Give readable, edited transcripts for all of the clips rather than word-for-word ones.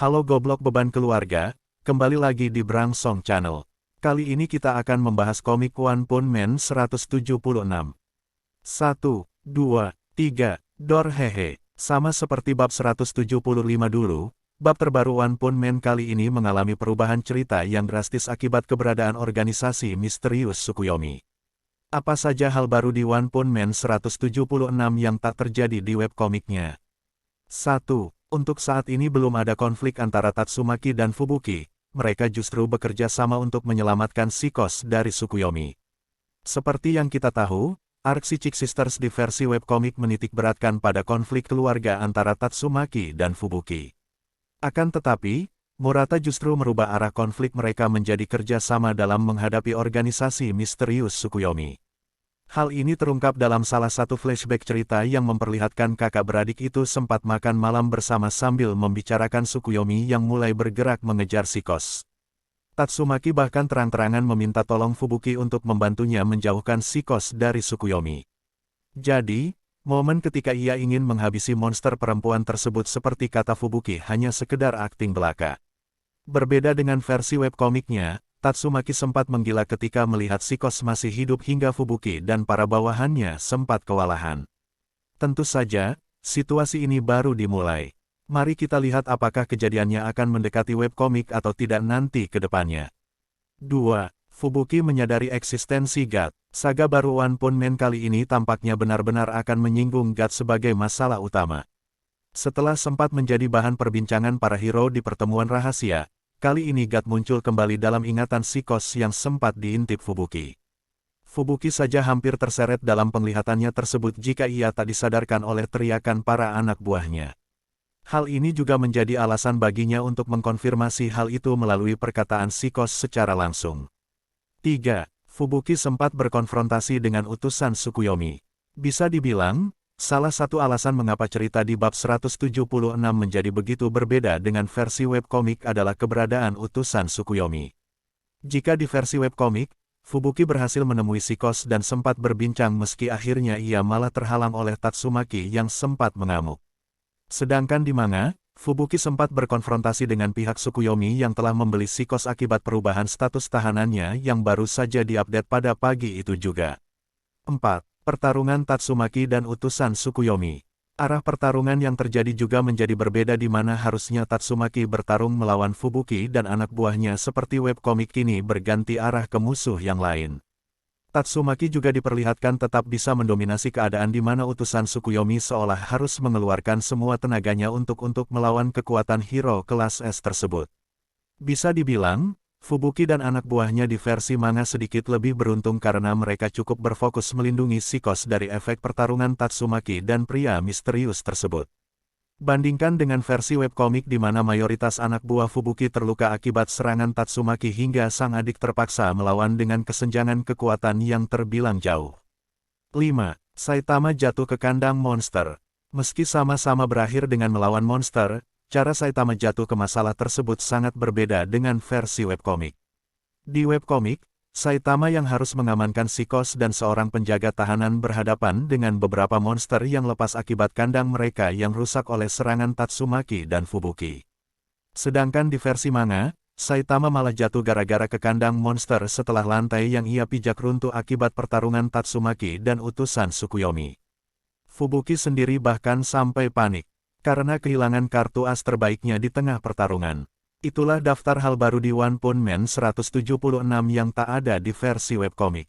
Halo Goblok Beban Keluarga, kembali lagi di Brang Song Channel. Kali ini kita akan membahas komik One Punch Man 176. 1, 2, 3, Dor hehe. Sama seperti bab 175 dulu, bab terbaru One Punch Man kali ini mengalami perubahan cerita yang drastis akibat keberadaan organisasi misterius Tsukuyomi. Apa saja hal baru di One Punch Man 176 yang tak terjadi di webkomiknya? 1. Untuk saat ini belum ada konflik antara Tatsumaki dan Fubuki, mereka justru bekerja sama untuk menyelamatkan Shikos dari Tsukuyomi. Seperti yang kita tahu, arc Chick Sisters di versi webkomik menitik beratkan pada konflik keluarga antara Tatsumaki dan Fubuki. Akan tetapi, Murata justru merubah arah konflik mereka menjadi kerja sama dalam menghadapi organisasi misterius Tsukuyomi. Hal ini terungkap dalam salah satu flashback cerita yang memperlihatkan kakak beradik itu sempat makan malam bersama sambil membicarakan Tsukuyomi yang mulai bergerak mengejar Shikos. Tatsumaki bahkan terang-terangan meminta tolong Fubuki untuk membantunya menjauhkan Shikos dari Tsukuyomi. Jadi, momen ketika ia ingin menghabisi monster perempuan tersebut seperti kata Fubuki hanya sekedar akting belaka. Berbeda dengan versi webkomiknya, Tatsumaki sempat menggila ketika melihat Shikos masih hidup hingga Fubuki dan para bawahannya sempat kewalahan. Tentu saja, situasi ini baru dimulai. Mari kita lihat apakah kejadiannya akan mendekati webkomik atau tidak nanti ke depannya. 2. Fubuki menyadari eksistensi God. Saga baru One Punch Man kali ini tampaknya benar-benar akan menyinggung God sebagai masalah utama. Setelah sempat menjadi bahan perbincangan para hero di pertemuan rahasia, kali ini God muncul kembali dalam ingatan Shikos yang sempat diintip Fubuki. Fubuki saja hampir terseret dalam penglihatannya tersebut jika ia tak disadarkan oleh teriakan para anak buahnya. Hal ini juga menjadi alasan baginya untuk mengkonfirmasi hal itu melalui perkataan Shikos secara langsung. 3. Fubuki sempat berkonfrontasi dengan utusan Tsukuyomi. Bisa dibilang, salah satu alasan mengapa cerita di bab 176 menjadi begitu berbeda dengan versi webkomik adalah keberadaan utusan Tsukuyomi. Jika di versi webkomik, Fubuki berhasil menemui Shikos dan sempat berbincang meski akhirnya ia malah terhalang oleh Tatsumaki yang sempat mengamuk. Sedangkan di manga, Fubuki sempat berkonfrontasi dengan pihak Tsukuyomi yang telah membeli Shikos akibat perubahan status tahanannya yang baru saja diupdate pada pagi itu juga. 4. Pertarungan Tatsumaki dan utusan Tsukuyomi. Arah pertarungan yang terjadi juga menjadi berbeda di mana harusnya Tatsumaki bertarung melawan Fubuki dan anak buahnya seperti webkomik kini berganti arah ke musuh yang lain. Tatsumaki juga diperlihatkan tetap bisa mendominasi keadaan di mana utusan Tsukuyomi seolah harus mengeluarkan semua tenaganya untuk melawan kekuatan hero kelas S tersebut. Bisa dibilang, Fubuki dan anak buahnya di versi manga sedikit lebih beruntung karena mereka cukup berfokus melindungi Shikos dari efek pertarungan Tatsumaki dan pria misterius tersebut. Bandingkan dengan versi webkomik di mana mayoritas anak buah Fubuki terluka akibat serangan Tatsumaki hingga sang adik terpaksa melawan dengan kesenjangan kekuatan yang terbilang jauh. 5. Saitama jatuh ke kandang monster. Meski sama-sama berakhir dengan melawan monster, cara Saitama jatuh ke masalah tersebut sangat berbeda dengan versi webkomik. Di webkomik, Saitama yang harus mengamankan Shikos dan seorang penjaga tahanan berhadapan dengan beberapa monster yang lepas akibat kandang mereka yang rusak oleh serangan Tatsumaki dan Fubuki. Sedangkan di versi manga, Saitama malah jatuh gara-gara ke kandang monster setelah lantai yang ia pijak runtuh akibat pertarungan Tatsumaki dan utusan Tsukuyomi. Fubuki sendiri bahkan sampai panik karena kehilangan kartu as terbaiknya di tengah pertarungan. Itulah daftar hal baru di One Punch Man 176 yang tak ada di versi webkomik.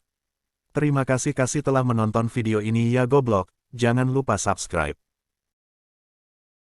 Terima kasih telah menonton video ini ya Goblok, jangan lupa subscribe.